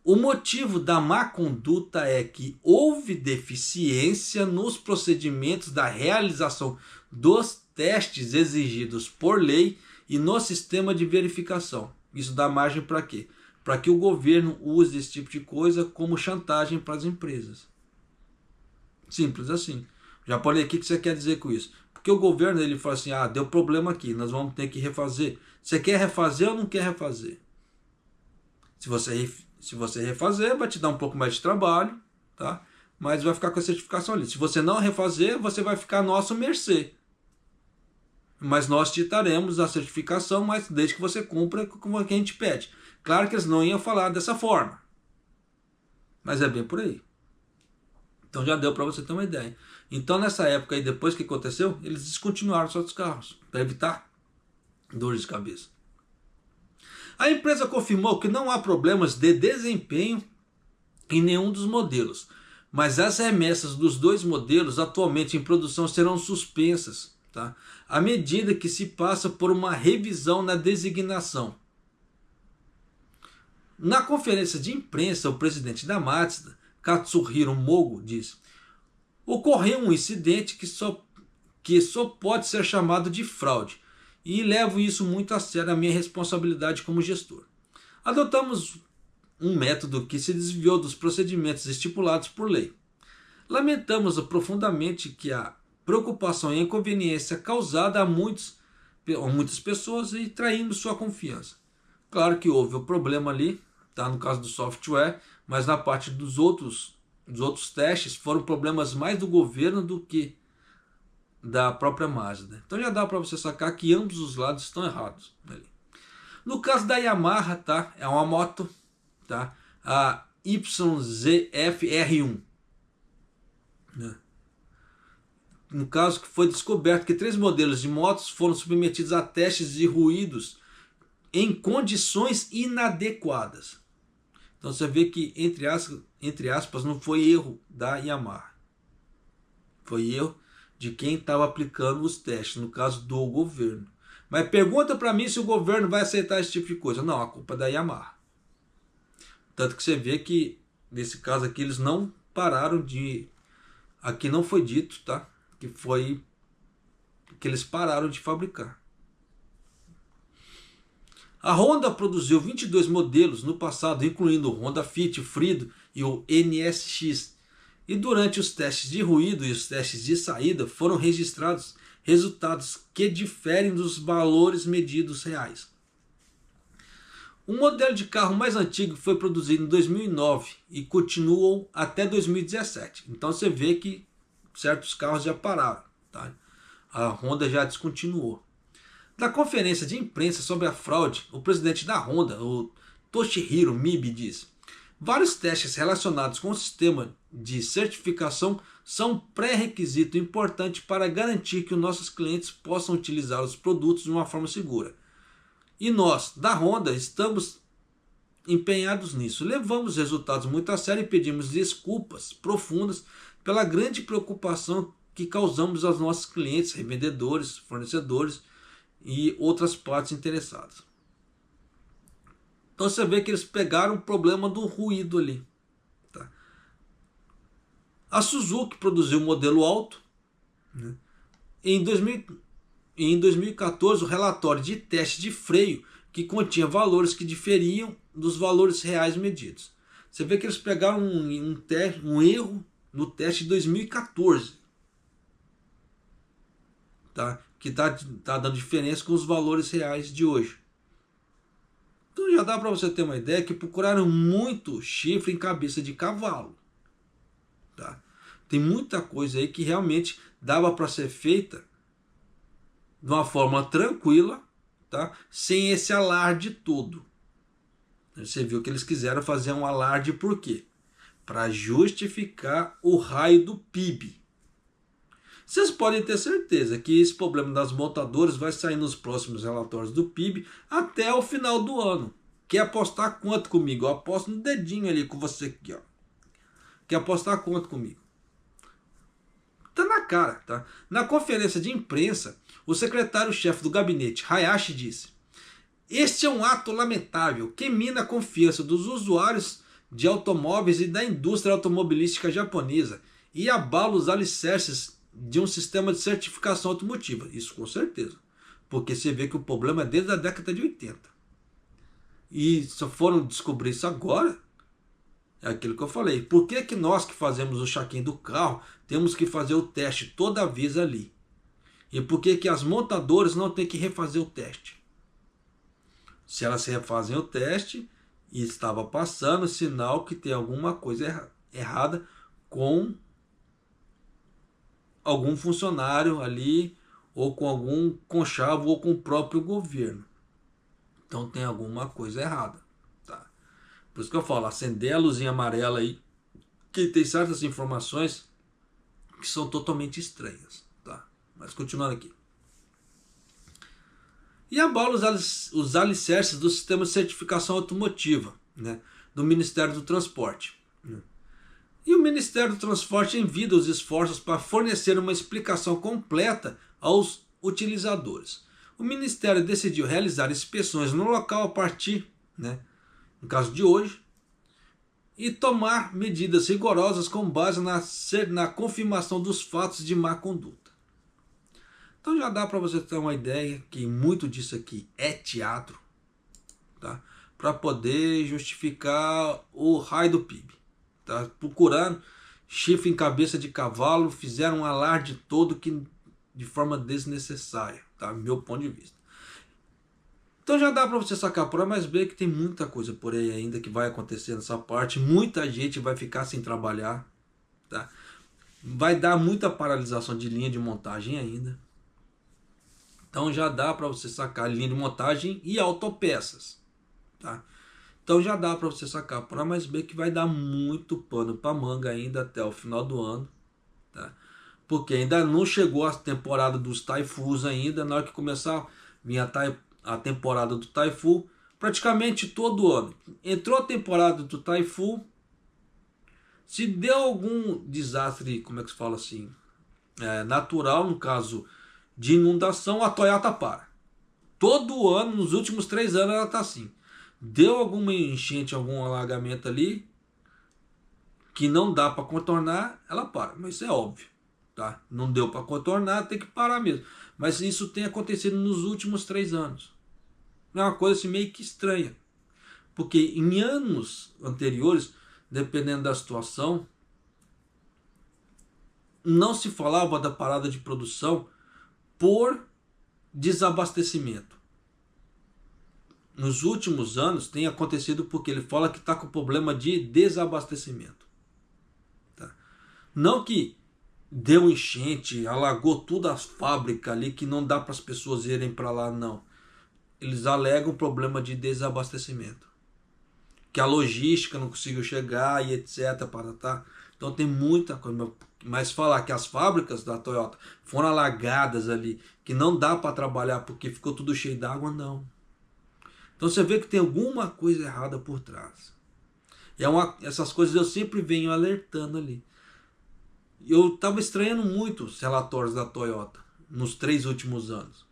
O motivo da má conduta é que houve deficiência nos procedimentos da realização dos testes exigidos por lei e no sistema de verificação. Isso dá margem para quê? Para que o governo use esse tipo de coisa como chantagem para as empresas. Simples assim. Já falei aqui o que você quer dizer com isso. Porque o governo ele fala assim, deu problema aqui, nós vamos ter que refazer. Você quer refazer ou não quer refazer? Se você refazer, vai te dar um pouco mais de trabalho, tá? Mas vai ficar com a certificação ali. Se você não refazer, você vai ficar à nossa mercê. Mas nós te daremos a certificação, mas desde que você cumpra com o que a gente pede. Claro que eles não iam falar dessa forma. Mas é bem por aí. Então já deu para você ter uma ideia. Então nessa época aí, depois que aconteceu, eles descontinuaram os outros carros, para evitar dores de cabeça. A empresa confirmou que não há problemas de desempenho em nenhum dos modelos, mas as remessas dos 2 modelos atualmente em produção serão suspensas, tá? À medida que se passa por uma revisão na designação. Na conferência de imprensa, o presidente da Mazda, Katsuhiro Mogo, disse: ocorreu um incidente que só pode ser chamado de fraude, e levo isso muito a sério, a minha responsabilidade como gestor. Adotamos um método que se desviou dos procedimentos estipulados por lei. Lamentamos profundamente que a preocupação e inconveniência causada a muitas pessoas e traímos sua confiança. Claro que houve o problema ali, tá, no caso do software, mas na parte dos outros testes foram problemas mais do governo do que da própria Mazda. Então já dá para você sacar que ambos os lados estão errados ali. No caso da Yamaha, tá, é uma moto, tá, a YZF-R1, né? No caso que foi descoberto que 3 modelos de motos foram submetidos a testes de ruídos em condições inadequadas. Então você vê que, entre aspas, não foi erro da Yamaha. Foi erro de quem estava aplicando os testes, no caso do governo. Mas pergunta para mim se o governo vai aceitar esse tipo de coisa. Não, a culpa é da Yamaha. Tanto que você vê que, nesse caso aqui, eles não pararam de... Aqui não foi dito, tá? Que eles pararam de fabricar. A Honda produziu 22 modelos no passado, incluindo o Honda Fit, o Fredo e o NSX. E durante os testes de ruído e os testes de saída foram registrados resultados que diferem dos valores medidos reais. O modelo de carro mais antigo foi produzido em 2009 e continuou até 2017. Então você vê que certos carros já pararam, tá? A Honda já descontinuou. Na conferência de imprensa sobre a fraude, o presidente da Honda, o Toshihiro Mibe, diz: vários testes relacionados com o sistema de certificação são um pré-requisito importante para garantir que os nossos clientes possam utilizar os produtos de uma forma segura. E nós, da Honda, estamos empenhados nisso. Levamos resultados muito a sério e pedimos desculpas profundas pela grande preocupação que causamos aos nossos clientes, revendedores, fornecedores e outras partes interessadas. Então você vê que eles pegaram o problema do ruído ali. Tá? A Suzuki produziu um modelo alto. Né? Em 2014, o relatório de teste de freio que continha valores que diferiam dos valores reais medidos. Você vê que eles pegaram um erro no teste de 2014. Tá? Que está dando diferença com os valores reais de hoje. Então já dá para você ter uma ideia que procuraram muito chifre em cabeça de cavalo. Tá? Tem muita coisa aí que realmente dava para ser feita de uma forma tranquila, tá? Sem esse alarde todo. Você viu que eles quiseram fazer um alarde por quê? Para justificar o raio do PIB. Vocês podem ter certeza que esse problema das montadoras vai sair nos próximos relatórios do PIB até o final do ano. Quer apostar quanto comigo? Eu aposto no dedinho ali com você aqui, ó. Quer apostar quanto comigo? Tá na cara, tá? Na conferência de imprensa, o secretário-chefe do gabinete, Hayashi, disse: este é um ato lamentável que mina a confiança dos usuários de automóveis e da indústria automobilística japonesa e abala os alicerces de um sistema de certificação automotiva. Isso com certeza. Porque você vê que o problema é desde a década de 80. E só foram descobrir isso agora. É aquilo que eu falei. Por que nós que fazemos o check-in do carro temos que fazer o teste toda vez ali? E por que as montadoras não têm que refazer o teste? Se elas refazem o teste e estava passando, sinal que tem alguma coisa errada com algum funcionário ali, ou com algum conchavo, ou com o próprio governo. Então tem alguma coisa errada. Tá? Por isso que eu falo, acender a luzinha amarela aí, que tem certas informações que são totalmente estranhas. Tá? Mas continuando aqui. E abala os alicerces do sistema de certificação automotiva, né, do Ministério do Transporte. Né. E o Ministério do Transporte envia os esforços para fornecer uma explicação completa aos utilizadores. O Ministério decidiu realizar inspeções no local a partir, né, no caso de hoje, e tomar medidas rigorosas com base na confirmação dos fatos de má conduta. Então já dá para você ter uma ideia que muito disso aqui é teatro, tá? Para poder justificar o raio do PIB. Tá? Procurando chifre em cabeça de cavalo, fizeram um alarde todo que, de forma desnecessária, tá? Meu ponto de vista. Então já dá para você sacar por A mais B que tem muita coisa por aí ainda que vai acontecer nessa parte. Muita gente vai ficar sem trabalhar, tá? Vai dar muita paralisação de linha de montagem ainda. Então já dá para você sacar linha de montagem e autopeças. Tá? Então já dá para você sacar por A mais B que vai dar muito pano para manga ainda até o final do ano. Tá? Porque ainda não chegou a temporada dos Taifus ainda. Na hora que começar a vir a temporada do Taifu, praticamente todo ano. Entrou a temporada do Taifu, se deu algum desastre, como é que se fala assim, natural, no caso de inundação, a Toyota para. Todo ano, nos últimos 3 anos, ela está assim. Deu alguma enchente, algum alagamento ali, que não dá para contornar, ela para. Mas isso é óbvio. Tá? Não deu para contornar, tem que parar mesmo. Mas isso tem acontecido nos últimos 3 anos. É uma coisa assim meio que estranha. Porque em anos anteriores, dependendo da situação, não se falava da parada de produção por desabastecimento. Nos últimos anos tem acontecido porque ele fala que está com problema de desabastecimento. Tá? Não que deu enchente, alagou todas as fábricas ali que não dá para as pessoas irem para lá, não. Eles alegam problema de desabastecimento. Que a logística não conseguiu chegar e etc. Tá? Então tem muita coisa. Mas falar que as fábricas da Toyota foram alagadas ali, que não dá para trabalhar porque ficou tudo cheio d'água, não. Então você vê que tem alguma coisa errada por trás. Essas coisas eu sempre venho alertando ali. Eu estava estranhando muito os relatórios da Toyota nos 3 últimos anos.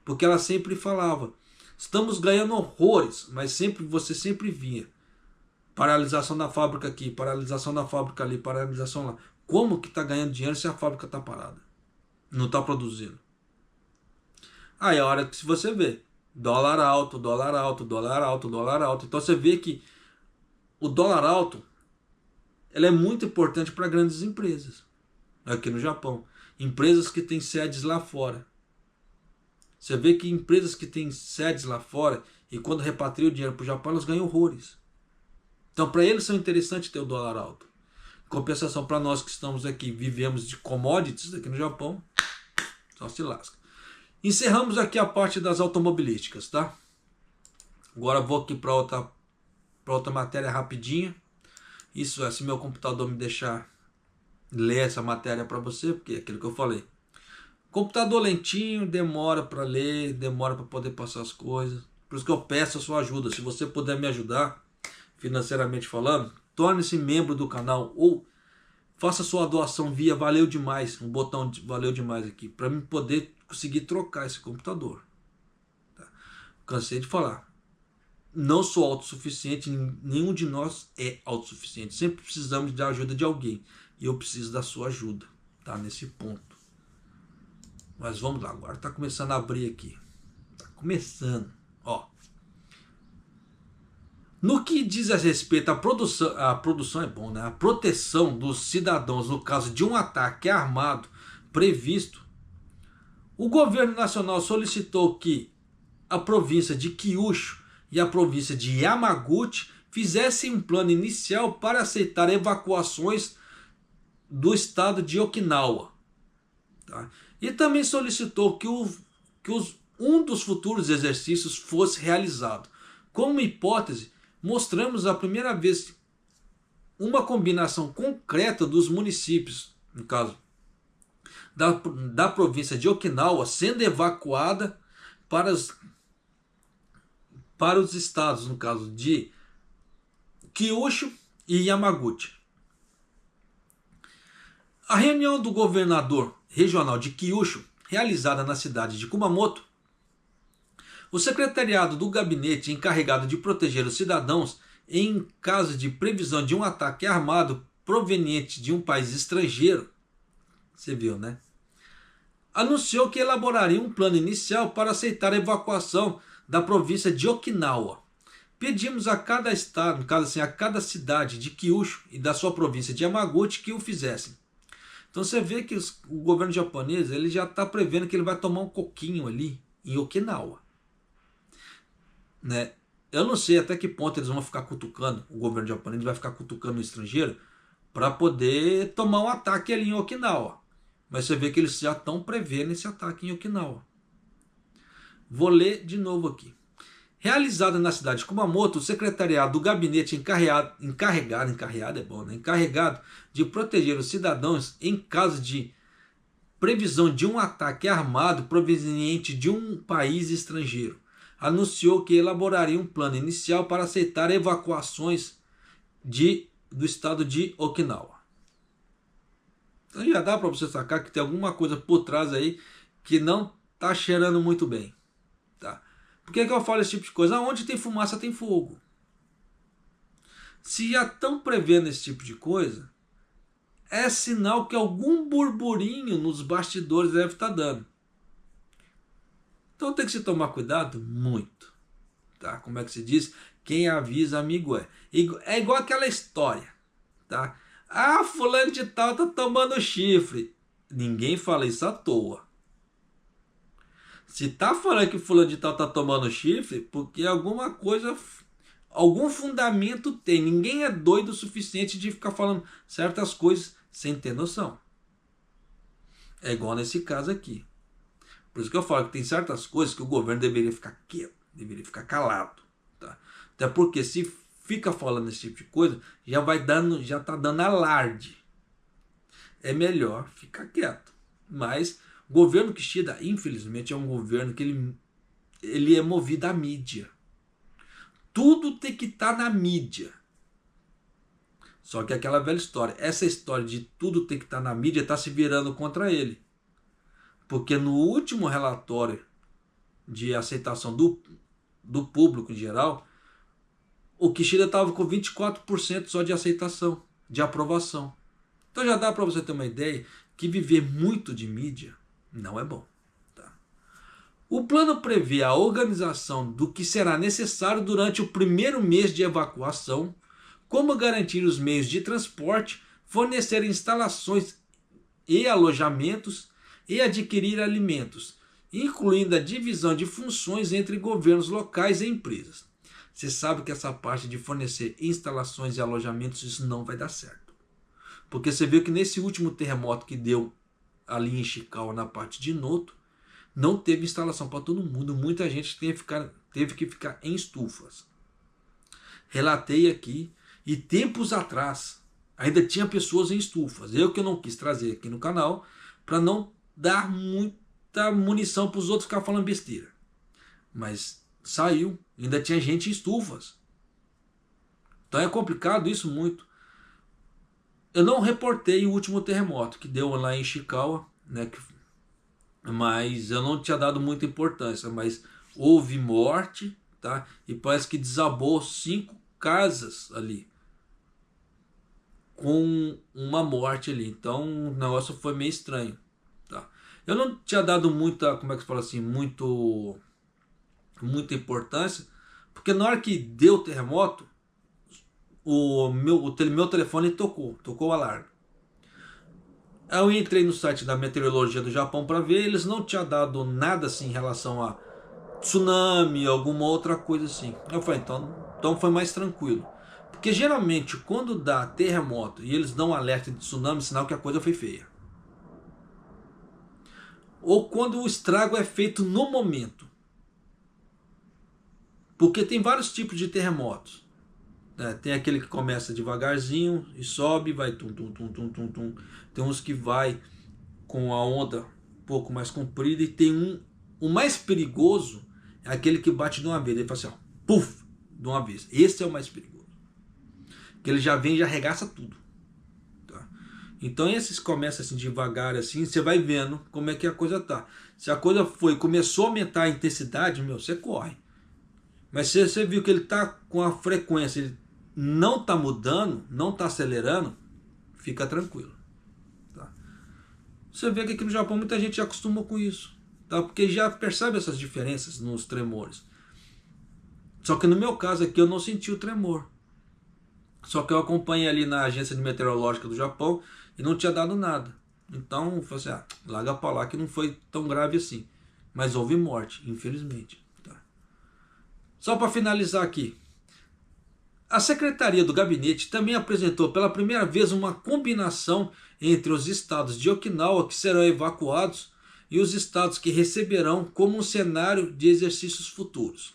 Porque ela sempre falava, estamos ganhando horrores, mas você sempre via. Paralisação da fábrica aqui, paralisação da fábrica ali, paralisação lá. Como que está ganhando dinheiro se a fábrica está parada? Não está produzindo. Aí a hora que se você vê, dólar alto, dólar alto, dólar alto, dólar alto. Então você vê que o dólar alto ele é muito importante para grandes empresas. Aqui no Japão. Empresas que têm sedes lá fora. Você vê que empresas que têm sedes lá fora e quando repatriam o dinheiro para o Japão, elas ganham horrores. Então para eles é interessante ter o dólar alto. Em compensação para nós que estamos aqui, vivemos de commodities aqui no Japão, só se lasca. Encerramos aqui a parte das automobilísticas, tá? Agora vou aqui para outra matéria rapidinha. Isso é, se meu computador me deixar ler essa matéria para você, porque é aquilo que eu falei. Computador lentinho, demora para ler, demora para poder passar as coisas. Por isso que eu peço a sua ajuda. Se você puder me ajudar, financeiramente falando, torne-se membro do canal ou faça sua doação via Valeu Demais, um botão de Valeu Demais aqui, para mim poder conseguir trocar esse computador. Tá? Cansei de falar. Não sou autossuficiente, nenhum de nós é autossuficiente. Sempre precisamos da ajuda de alguém. E eu preciso da sua ajuda, tá? Nesse ponto. Mas vamos lá, agora tá começando a abrir aqui. Tá começando, ó. No que diz a respeito à produção é bom, né? A proteção dos cidadãos no caso de um ataque armado previsto, o governo nacional solicitou que a província de Kyushu e a província de Yamaguchi fizessem um plano inicial para aceitar evacuações do estado de Okinawa. Tá? E também solicitou que um dos futuros exercícios fosse realizado. Como hipótese, mostramos a primeira vez uma combinação concreta dos municípios, no caso da província de Okinawa, sendo evacuada para os estados, no caso de Kyushu e Yamaguchi. A reunião do governador regional de Kyushu, realizada na cidade de Kumamoto, o secretariado do gabinete encarregado de proteger os cidadãos em caso de previsão de um ataque armado proveniente de um país estrangeiro, você viu, né? Anunciou que elaboraria um plano inicial para aceitar a evacuação da província de Okinawa. Pedimos a cada estado, no caso assim, a cada cidade de Kyushu e da sua província de Yamaguchi que o fizessem. Então você vê que o governo japonês ele já está prevendo que ele vai tomar um coquinho ali em Okinawa. Né? Eu não sei até que ponto eles vão ficar cutucando, o governo japonês vai ficar cutucando o estrangeiro para poder tomar um ataque ali em Okinawa. Mas você vê que eles já estão prevendo esse ataque em Okinawa. Vou ler de novo aqui. Realizada na cidade de Kumamoto, o secretariado do gabinete encarregado de proteger os cidadãos em caso de previsão de um ataque armado proveniente de um país estrangeiro, anunciou que elaboraria um plano inicial para aceitar evacuações do estado de Okinawa. Então já dá para você sacar que tem alguma coisa por trás aí que não está cheirando muito bem. Tá? Por que eu falo esse tipo de coisa? Onde tem fumaça tem fogo. Se já estão prevendo esse tipo de coisa, é sinal que algum burburinho nos bastidores deve estar dando. Então tem que se tomar cuidado muito. Tá? Como é que se diz? Quem avisa, amigo é. É igual aquela história. Tá? Ah, fulano de tal tá tomando chifre. Ninguém fala isso à toa. Se tá falando que fulano de tal tá tomando chifre, porque alguma coisa, algum fundamento tem. Ninguém é doido o suficiente de ficar falando certas coisas sem ter noção. É igual nesse caso aqui. Por isso que eu falo que tem certas coisas que o governo deveria ficar quieto, deveria ficar calado. Tá? Até porque se fica falando esse tipo de coisa, já tá dando alarde. É melhor ficar quieto. Mas o governo Kishida, infelizmente, é um governo que ele é movido à mídia. Tudo tem que estar na mídia. Só que aquela velha história, essa história de tudo tem que estar na mídia está se virando contra ele. Porque no último relatório de aceitação do público em geral, o Kishida estava com 24% só de aceitação, de aprovação. Então já dá para você ter uma ideia que viver muito de mídia não é bom. Tá? O plano prevê a organização do que será necessário durante o primeiro mês de evacuação, como garantir os meios de transporte, fornecer instalações e alojamentos e adquirir alimentos, incluindo a divisão de funções entre governos locais e empresas. Você sabe que essa parte de fornecer instalações e alojamentos, isso não vai dar certo. Porque você viu que nesse último terremoto que deu ali em Ishikawa, na parte de Noto, não teve instalação para todo mundo. Muita gente teve que ficar em estufas. Relatei aqui, e tempos atrás ainda tinha pessoas em estufas. Eu que não quis trazer aqui no canal para não dar muita munição para os outros ficar falando besteira. Mas saiu, ainda tinha gente em estufas. Então é complicado isso muito. Eu não reportei o último terremoto que deu lá em Ishikawa, né, mas eu não tinha dado muita importância, mas houve morte, tá? E parece que desabou 5 casas ali, com uma morte ali. Então o negócio foi meio estranho, tá? Eu não tinha dado muita, como é que se fala assim, muita importância, porque na hora que deu o terremoto, o meu telefone tocou o alarme. Eu entrei no site da meteorologia do Japão para ver, eles não tinham dado nada assim em relação a tsunami, alguma outra coisa assim. Eu falei, então foi mais tranquilo. Porque geralmente quando dá terremoto e eles dão alerta de tsunami, sinal que a coisa foi feia. Ou quando o estrago é feito no momento. Porque tem vários tipos de terremotos. Tem aquele que começa devagarzinho e sobe, vai tum, tum, tum, tum, tum, tum. Tem uns que vai com a onda um pouco mais comprida, e tem o mais perigoso é aquele que bate de uma vez. Ele fala assim, ó, puf, de uma vez. Esse é o mais perigoso. Que ele já vem e já arregaça tudo. Tá? Então esses começam assim devagar, assim, você vai vendo como é que a coisa tá. Se a coisa começou a aumentar a intensidade, você corre. Mas se você viu que ele tá com a frequência, ele não está mudando, não está acelerando, fica tranquilo. Tá? Você vê que aqui no Japão muita gente já acostumou com isso, tá? Porque já percebe essas diferenças nos tremores. Só que no meu caso aqui eu não senti o tremor. Só que eu acompanhei ali na agência de meteorológica do Japão e não tinha dado nada. Então eu falei assim, larga pra lá que não foi tão grave assim. Mas houve morte, infelizmente. Tá? Só para finalizar aqui. A Secretaria do Gabinete também apresentou pela primeira vez uma combinação entre os estados de Okinawa que serão evacuados e os estados que receberão como um cenário de exercícios futuros.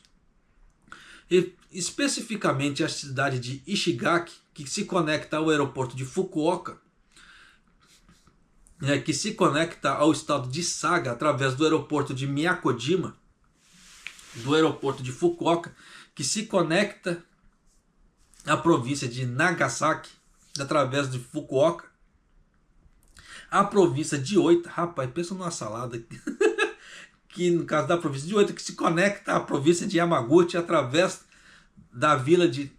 E, especificamente a cidade de Ishigaki, que se conecta ao aeroporto de Fukuoka, que se conecta ao estado de Saga através do aeroporto de Miyakojima, do aeroporto de Fukuoka, que se conecta a província de Nagasaki, através de Fukuoka, a província de Oita, rapaz, pensa numa salada, que no caso da província de Oita, que se conecta à província de Yamaguchi, através da vila de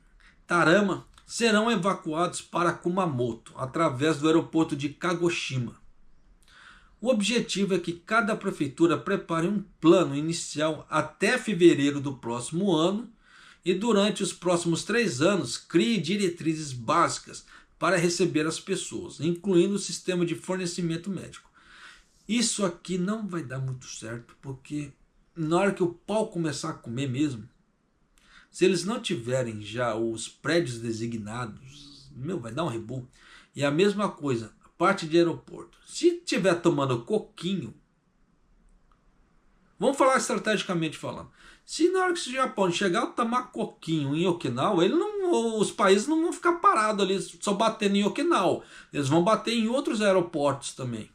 Tarama, serão evacuados para Kumamoto, através do aeroporto de Kagoshima. O objetivo é que cada prefeitura prepare um plano inicial até fevereiro do próximo ano, e durante os próximos 3 anos crie diretrizes básicas para receber as pessoas, incluindo o sistema de fornecimento médico. Isso aqui não vai dar muito certo, porque na hora que o pau começar a comer mesmo, se eles não tiverem já os prédios designados, vai dar um rebu. E a mesma coisa, a parte de aeroporto. Se tiver tomando coquinho, vamos falar estrategicamente falando. Se na hora que o Japão chegar a tomar coquinho em Okinawa, os países não vão ficar parados ali só batendo em Okinawa. Eles vão bater em outros aeroportos também.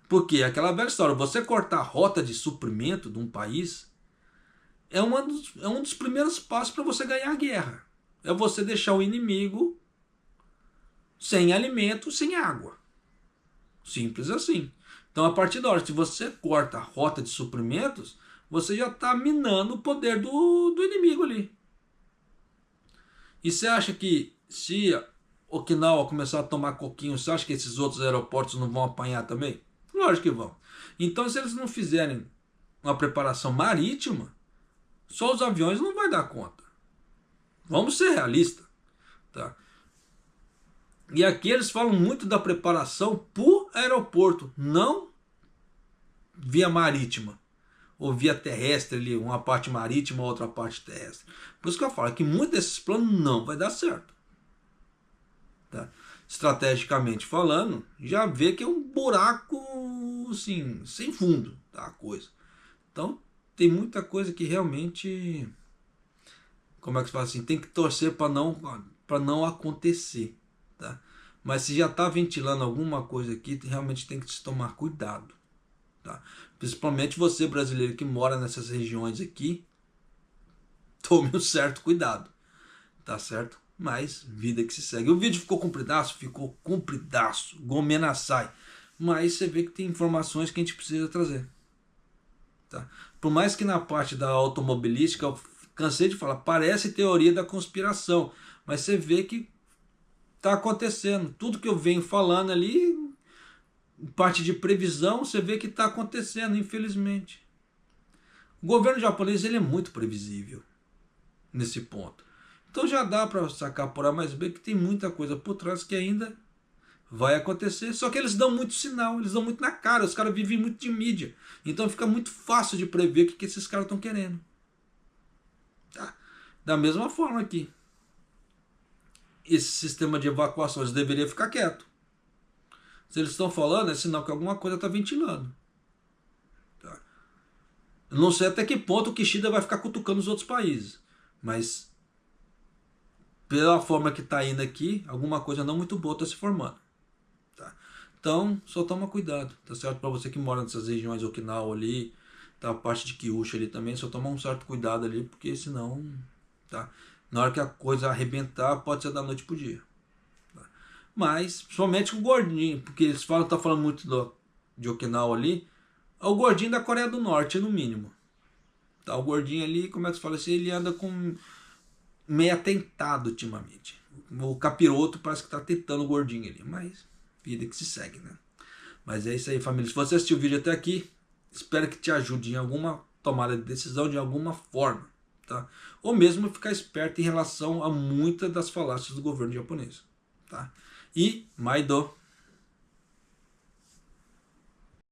Porque aquela velha história, você cortar a rota de suprimento de um país é um dos primeiros passos para você ganhar a guerra. É você deixar o inimigo sem alimento, sem água. Simples assim. Então, a partir da hora que você corta a rota de suprimentos, você já está minando o poder do inimigo ali. E você acha que se Okinawa começar a tomar coquinho, você acha que esses outros aeroportos não vão apanhar também? Lógico que vão. Então, se eles não fizerem uma preparação marítima, só os aviões não vai dar conta. Vamos ser realistas. Tá? E aqui eles falam muito da preparação por aeroporto, não via marítima. Ou via terrestre ali, uma parte marítima, outra parte terrestre. Por isso que eu falo que muitos desses planos não vai dar certo. Tá? Estrategicamente falando, já vê que é um buraco assim, sem fundo, tá, a coisa. Então, tem muita coisa que realmente, como é que se fala assim, tem que torcer para não acontecer, tá? Mas se já está ventilando alguma coisa aqui, realmente tem que se tomar cuidado, tá? Principalmente você brasileiro que mora nessas regiões aqui, tome um certo cuidado, tá certo? Mas vida que se segue. O vídeo ficou compridaço, gomenasai, mas você vê que tem informações que a gente precisa trazer. Tá? Por mais que na parte da automobilística, eu cansei de falar, parece teoria da conspiração, mas você vê que está acontecendo. Tudo que eu venho falando ali, parte de previsão, você vê que está acontecendo, infelizmente. O governo japonês ele é muito previsível nesse ponto. Então já dá para sacar por A mais B que tem muita coisa por trás que ainda vai acontecer. Só que eles dão muito sinal, eles dão muito na cara. Os caras vivem muito de mídia. Então fica muito fácil de prever o que esses caras estão querendo. Tá? Da mesma forma aqui. Esse sistema de evacuações deveria ficar quieto. Se eles estão falando, é sinal que alguma coisa está ventilando. Tá? Eu não sei até que ponto o Kishida vai ficar cutucando os outros países. Mas pela forma que está indo aqui, alguma coisa não muito boa está se formando. Tá? Então, só toma cuidado, tá certo? Para você que mora nessas regiões Okinawa ali, tá? A parte de Kyushu ali também, só toma um certo cuidado ali, porque senão, tá? Na hora que a coisa arrebentar, pode ser da noite pro dia. Tá? Mas, principalmente com o gordinho, porque eles falam, tá falando muito de Okinawa ali, é o gordinho da Coreia do Norte, no mínimo. Tá? O gordinho ali, como é que se fala assim, ele anda com meio atentado ultimamente. O capiroto parece que tá tentando o gordinho ali, mas vida que se segue, né? Mas é isso aí, família. Se você assistiu o vídeo até aqui, espero que te ajude em alguma tomada de decisão de alguma forma, tá? Ou mesmo ficar esperto em relação a muitas das falácias do governo japonês, tá? E Maido!